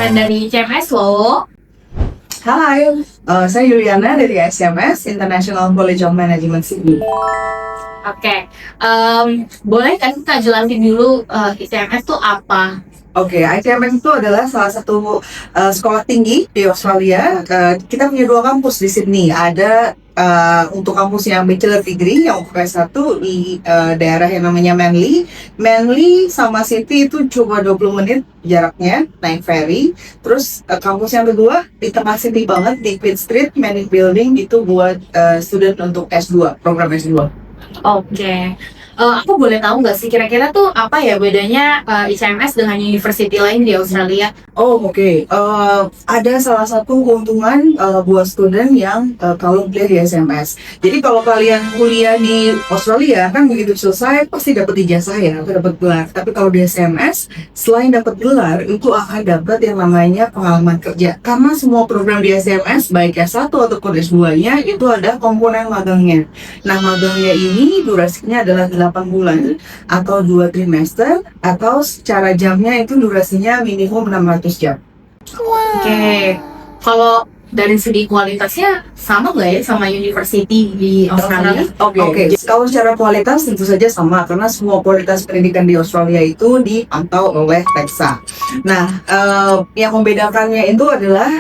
pelajaran dari CMS loh. Hai, saya Yuliana dari SMS International College of Management Sydney. Oke, boleh kan kita jelasin dulu ICMS itu apa? Oke, ICMS itu adalah salah satu sekolah tinggi di Australia. Kita punya dua kampus di Sydney. Ada untuk kampus yang bachelor degree yang untuk S1 di daerah yang namanya Manly. Manly sama Sydney itu cuma 20 menit jaraknya naik ferry. Terus kampus yang kedua di tengah Sydney banget di Pitt Street, Manning Building, itu buat student untuk S2, program S2. Oke. Aku boleh tahu nggak sih kira-kira tuh apa ya bedanya ICMS dengan university lain di Australia? Oh, oke. Ada salah satu keuntungan buat student yang kalau kuliah di SMS. Jadi kalau kalian kuliah di Australia kan begitu selesai pasti dapat ijazah ya, atau dapat gelar. Tapi kalau di SMS selain dapat gelar itu akan dapat yang namanya pengalaman kerja. Karena semua program di SMS baik S1 atau S2-nya itu ada komponen magangnya. Nah, magangnya ini durasinya adalah 8 bulan atau 2 trimester, atau secara jamnya itu durasinya minimum 600 jam. Oke. Kalau dari segi kualitasnya sama nggak ya sama university di Australia? Oke. Kalau secara kualitas tentu saja sama karena semua kualitas pendidikan di Australia itu dipantau oleh TEXA. Nah, yang membedakannya itu adalah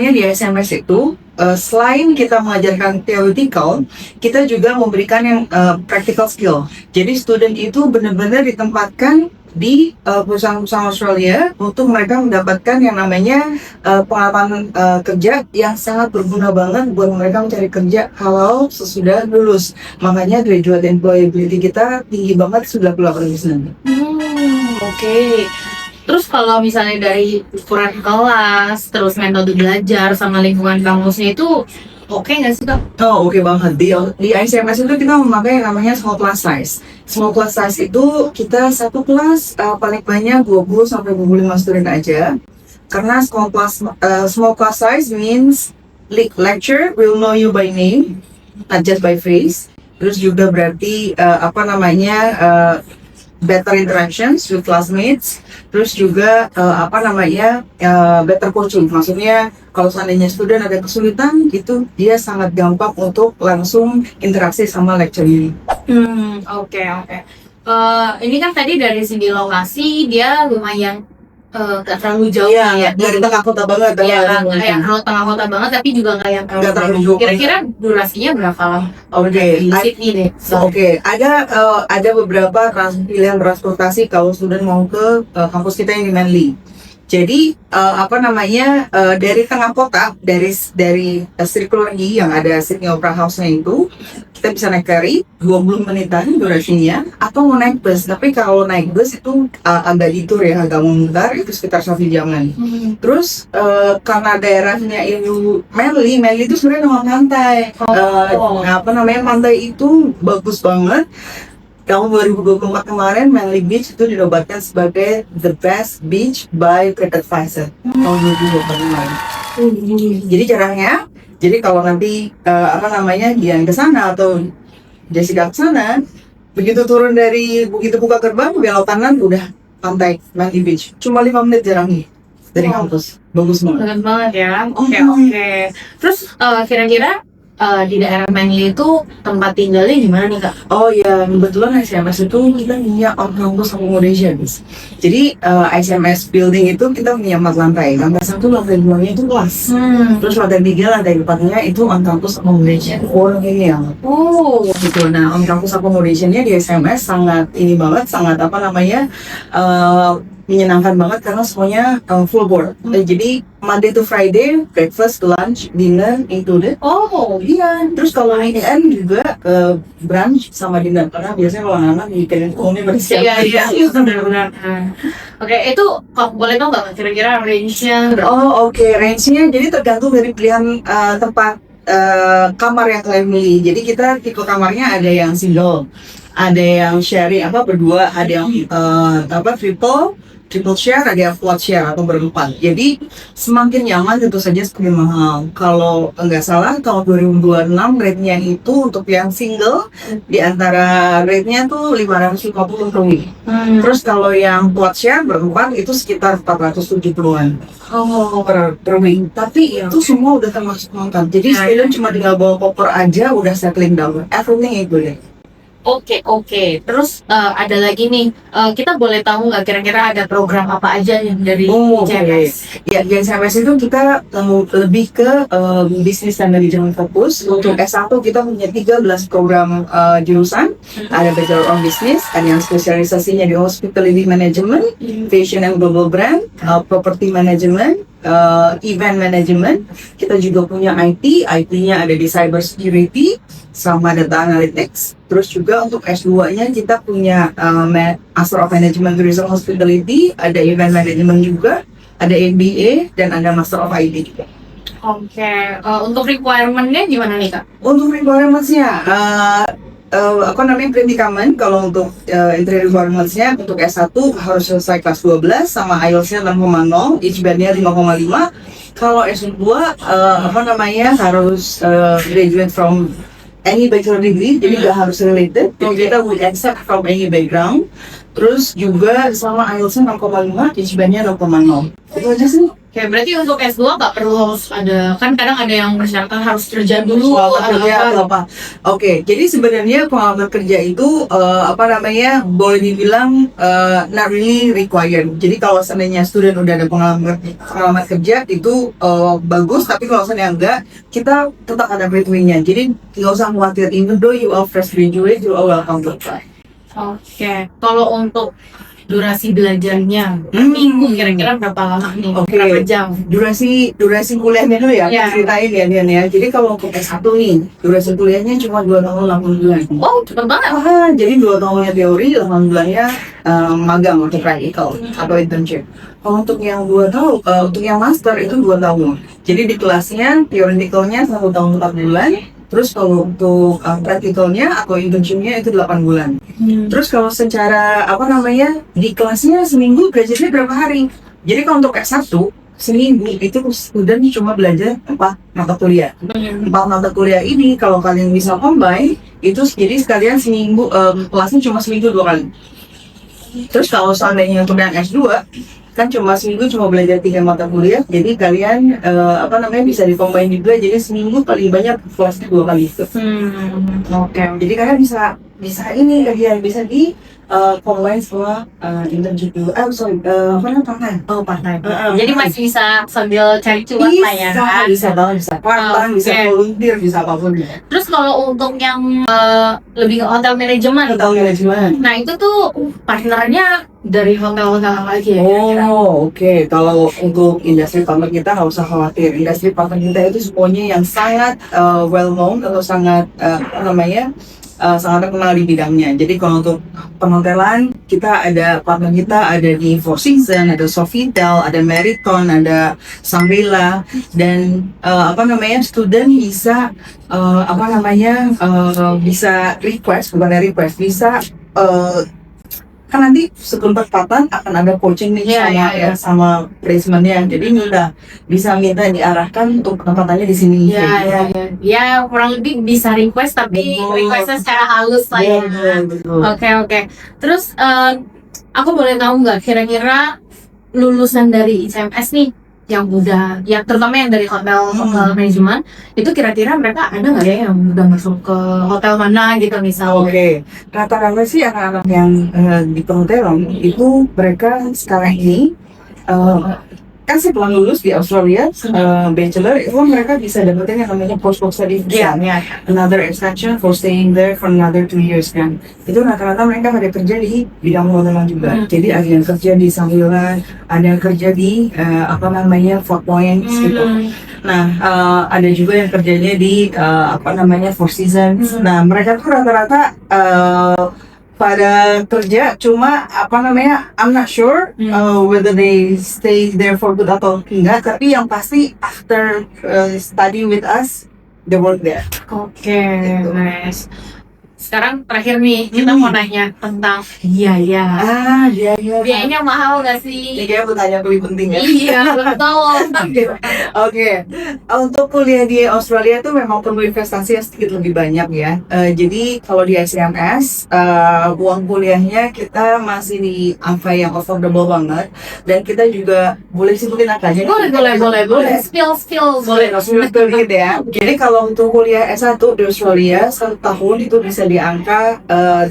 di SMS itu selain kita mengajarkan theoretical, kita juga memberikan yang practical skill. Jadi student itu benar-benar ditempatkan di perusahaan-perusahaan Australia untuk mereka mendapatkan yang namanya pengalaman kerja yang sangat berguna banget buat mereka mencari kerja kalau sesudah lulus. Makanya graduate employability kita tinggi banget, sudah 28%. Oke. Terus kalau misalnya dari ukuran kelas, terus metode belajar sama lingkungan kampusnya itu oke nggak sih Kak? Oh, oke banget. Di ICMS itu kita memakai yang namanya small class size. Small class size itu kita satu kelas paling banyak 20 sampai 25 student aja. Karena small class size means lecture will know you by name, not just by face. Terus juga berarti better interactions with classmates, terus juga better coaching. Maksudnya kalau seandainya student ada kesulitan, itu dia sangat gampang untuk langsung interaksi sama lecturer. Oke. Ini kan tadi dari segi lokasi dia lumayan gak terlalu jauh ya. Dari tengah kota banget. Iya, nggak yang tengah kota banget, tapi juga nggak yang nggak terlalu jauh. Kira-kira durasinya berapa lama? Oke. Di Sydney deh. Oke, ada beberapa pilihan transportasi kalau student mau ke kampus kita yang di Manly. Jadi dari tengah kota, dari Circular E yang ada Sydney Opera House-nya itu, kita bisa naik ferry 20 menitan durasinya, atau mau naik bus. Tapi kalau naik bus itu agak detour ya, agak memutar, itu sekitar 1 jaman. Terus karena daerahnya itu Manly itu sebenarnya nama pantai. Pantai itu bagus banget. Tahun 2024 kemarin, Manly Beach itu dinobatkan sebagai the best beach by TripAdvisor tahun 2024 kemarin. Jadi caranya, kalau nanti yang ke sana atau Jessica ke sana, begitu turun dari buka gerbang belok kanan udah pantai Manly Beach. Cuma 5 menit jaraknya dari kampus. Bagus banget. Bagus banget ya. Oke. Terus kira-kira di daerah Manly itu tempat tinggalnya gimana nih Kak? Oh ya, kebetulan ICMS itu kita punya on-campus accommodations. Jadi ICMS building itu kita punya 4 lantai. Lantai 1, lantai 2-nya itu kelas. Terus lantai 3, lantai 4-nya itu on-campus accommodation for female. Oh, gitu. Nah, on-campus accommodationnya di ICMS sangat menyenangkan banget karena semuanya full board. Jadi Monday to Friday, breakfast, lunch, dinner included. Oh, iya. Terus kalau weekend juga brunch sama dinner karena biasanya kalau anak-anak mikirin umumnya bersiap. Iya, benar-benar. Oke, itu kalau boleh tahu nggak kira-kira range-nya? Oke, range-nya jadi tergantung dari pilihan tempat kamar yang kalian milih. Jadi kita tipe kamarnya ada yang single, ada yang sharing berdua, ada yang triple, triple share, ada yang quad share atau berempat. Jadi semakin nyaman tentu saja semakin mahal. Kalau nggak salah tahun 2026 rate-nya itu untuk yang single di antara rate-nya tuh 550 per week. Terus kalau yang quad share berempat itu sekitar 470-an Oh, per week. Tapi itu semua udah termasuk lengkap. Jadi Ya, student cuma tinggal bawa koper aja udah settling down. Everything included. oke. Terus ada lagi nih, kita boleh tahu nggak kira-kira ada program apa aja yang dari ICMS? Ya, di SMS itu kita lebih ke bisnis dan manajemen fokus. Untuk S1 kita punya 13 program jurusan. Ada Bachelor of Business, ada yang spesialisasinya di Hospitality Management, Fashion and Global Brand, Property Management, Event Management. Kita juga punya IT-nya ada di Cyber Security sama Data Analytics. Terus juga untuk S2-nya kita punya Master of Management Tourism Hospitality, ada Event Management juga, ada MBA, dan ada Master of IT juga. Oke, untuk requirement-nya gimana nih Kak? Untuk requirements-nya, apa namanya predikamen kalau untuk entry requirements-nya untuk S1 harus selesai kelas 12 sama IELTS-nya 6,0, each band-nya 5,5. Kalau S2 apa namanya harus graduate from any bachelor degree, jadi nggak harus related. Jadi kita will accept from any background. Terus juga sama IELTS-nya 6,5, each band-nya 0,0. Itu aja sih. Oke, berarti untuk S2 nggak perlu harus ada, kan kadang ada yang persyaratan harus kerja dulu Pengalaman atau kerja apa. atau apa. Oke, jadi sebenarnya pengalaman kerja itu apa namanya boleh dibilang not really required. Jadi kalau seandainya student udah ada pengalaman kerja itu bagus, tapi kalau seandainya enggak, kita tetap ada pathway-nya. Jadi nggak usah khawatir, even though you are fresh graduate, you are welcome to apply. Oke, kalau untuk durasi belajarnya per minggu kira-kira berapa lama nih? Oke. Berapa jam? Durasi kuliahnya dulu ya, Ya. ceritain ya Dian ya. Jadi kalau untuk S1 nih, durasi kuliahnya cuma 2 tahun 8 bulan. Oh, cepet banget. Jadi 2 tahunnya teori, 8 bulannya magang atau practical atau internship. Kalau untuk yang 2 tahun, untuk yang master itu 2 tahun. Jadi di kelasnya, theoreticalnya 1 tahun 4 bulan. Terus kalau untuk practicalnya atau internshipnya itu 8 bulan. Terus kalau secara apa namanya di kelasnya seminggu belajarnya berapa hari? Jadi kalau untuk S1 seminggu itu student cuma belajar 4 mata kuliah. 4 mata kuliah ini kalau kalian bisa combine itu jadi sekalian seminggu kelasnya cuma seminggu 2 kali. Terus kalau seandainya untuk yang S2 kan cuma seminggu cuma belajar 3 mata kuliah, jadi kalian apa namanya bisa di-combine juga, jadi seminggu paling banyak kelasnya 2 kali. Oke, jadi kalian bisa ini kalian bisa di combine semua internship dulu. Apa namanya part-time? Oh, part-time. Jadi masih bisa sambil cari cuan lah ya. Bisa banget, bisa part-time, bisa Oke. volunteer, bisa apapun ya. Terus kalau untuk yang lebih ke hotel manajemen, Tahu manajemen. nah itu tuh partnernya dari hotel-hotel apa aja ya? kira-kira? Oh, oke. Kalau untuk industri partner kita nggak usah khawatir. Industri partner kita itu semuanya yang sangat well known atau sangat apa namanya sangat terkenal di bidangnya. Jadi kalau untuk perhotelan kita ada partner kita ada di Four Seasons, ada Sofitel, ada Meriton, ada Shangri-La, dan apa namanya student bisa apa namanya bisa request, bisa kan nanti sekempatan akan ada coaching nih sama placementnya, jadi bisa minta diarahkan untuk penempatannya di sini. Ya kurang lebih bisa request tapi Betul. requestnya secara halus lah ya. Betul. Oke. Terus aku boleh tahu nggak kira-kira lulusan dari ICMS nih yang udah, ya terutama yang dari hotel manajemen itu kira-kira mereka ada nggak ya yang udah masuk ke hotel mana gitu misalnya? Oke, rata-rata sih anak-anak yang di perhotelan itu mereka sekarang ini kan setelah lulus di Australia bachelor itu mereka bisa dapetin yang namanya postdoc study visa, another extension for staying there for another 2 years kan. Itu rata-rata mereka ada kerja di bidang perhotelan juga. Jadi ada yang kerja di Shangri-La, ada yang kerja di apa namanya Four Points gitu. Nah, ada juga yang kerjanya di apa namanya Four Seasons. Nah, mereka tuh rata-rata pada kerja, cuma apa namanya I'm not sure whether they stay there for good atau enggak, tapi yang pasti after study with us they work there. Oke, nice. sekarang terakhir nih kita mau nanya tentang biaya. Iya. Biayanya mahal gak sih? Ini kayak pertanyaan lebih penting ya. Iya, betul. Oke, untuk kuliah di Australia tuh memang perlu investasi yang sedikit lebih banyak ya. Jadi kalau di SMSC, uang kuliahnya kita masih di angka yang affordable banget, dan kita juga boleh sebutin angkanya. Boleh. Spill. Boleh, langsung gitu ya. Jadi kalau untuk kuliah S1 di Australia, 1 tahun itu bisa di angka 300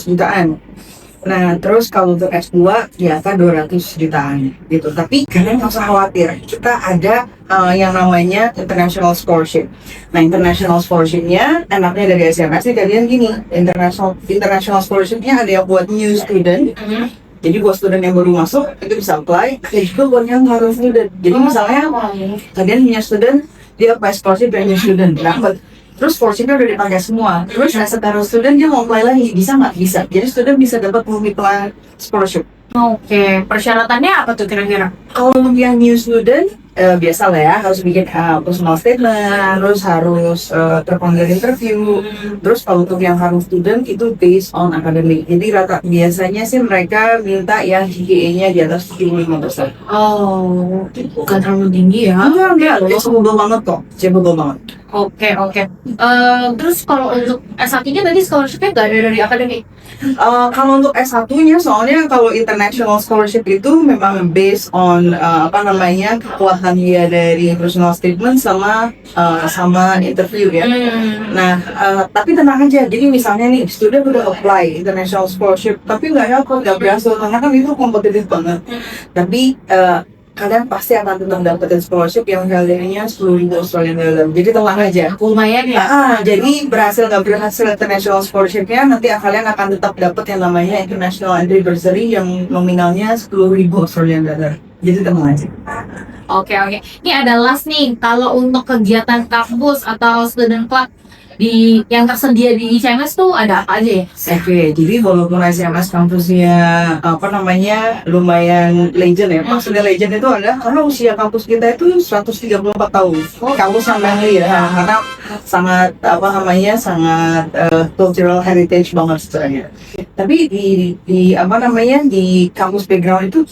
jutaan. Nah, terus kalau untuk S2 di angka 200 jutaan gitu. Tapi kalian nggak usah khawatir, kita ada yang namanya International Scholarship. Nah, International Scholarship-nya enaknya dari SMS sih kalian gini, International Scholarship-nya ada yang buat new student. Jadi buat student yang baru masuk itu bisa apply, dan juga buat yang current student. Jadi misalnya kalian punya student, dia apply scholarship dan new student dapat. Terus scholarship-nya udah dipakai semua. Terus sekarang student dia mau apply lagi, bisa nggak? Bisa. Jadi student bisa dapat multiple scholarship. Oke, persyaratannya apa tuh kira-kira? Kalau untuk yang new student, biasa lah ya, harus bikin personal statement, terus harus terpanggil interview. Terus kalau untuk yang harus student itu based on academic. Jadi biasanya sih mereka minta yang GPA-nya di atas 75%. Oh, bukan terlalu tinggi ya? Enggak, achievable banget kok, achievable banget. Oke. Terus kalau untuk S1-nya tadi scholarship-nya nggak ada dari akademik? Kalau untuk S1-nya, soalnya kalau international scholarship itu memang based on kekuatan dia dari personal statement sama interview ya. Nah, tapi tenang aja. Jadi misalnya nih, student udah apply international scholarship, tapi nggak berhasil karena kan itu kompetitif banget. Tapi kalian pasti akan tetap dapetin scholarship yang harganya 10.000 Australian dollar. Jadi tenang aja. Lumayan ya? Jadi nggak berhasil international scholarship-nya, nanti kalian akan tetap dapet yang namanya international entry bursary yang nominalnya 10.000 Australian dollar. Jadi tenang aja. Oke. Ini ada last nih, kalau untuk kegiatan kampus atau student club yang tersedia di ICMS tuh ada apa aja ya? Oke, jadi walaupun SMS kampusnya lumayan legend ya. Maksudnya legend itu adalah karena usia kampus kita itu 134 tahun. Kampus yang Manly ya, karena sangat cultural heritage banget sebenarnya. Tapi di kampus background itu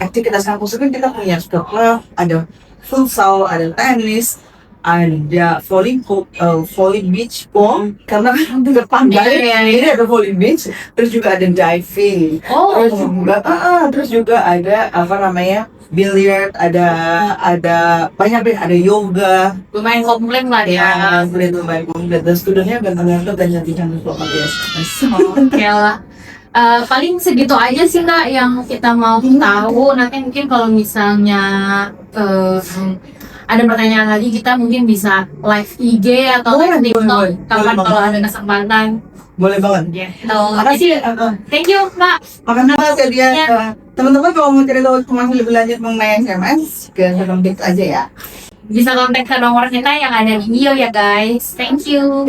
aktivitas kampus itu kita punya club, ada futsal, ada tenis, ada volley beach pong, karena kan dekat pantai. Jadi ada volley beach, terus juga ada diving, terus juga ada billiard, ada banyak deh, ada yoga. Lumayan komplit lah ya. Lumayan komplit, dan studentnya ganteng-ganteng dan cantik-cantik banget ya. Oke lah. Paling segitu aja sih Kak yang kita mau tahu. Nanti mungkin kalau misalnya ada pertanyaan lagi, kita mungkin bisa live IG atau live TikTok kapan kalau ada kesempatan. Boleh banget. Makasih. Thank you Kak. Makasih banget ya dia. Teman-teman kalau mau cari tahu informasi lebih lanjut mengenai SMS, ke kontak aja ya. Bisa kontak ke nomor kita yang ada di bio ya guys. Thank you.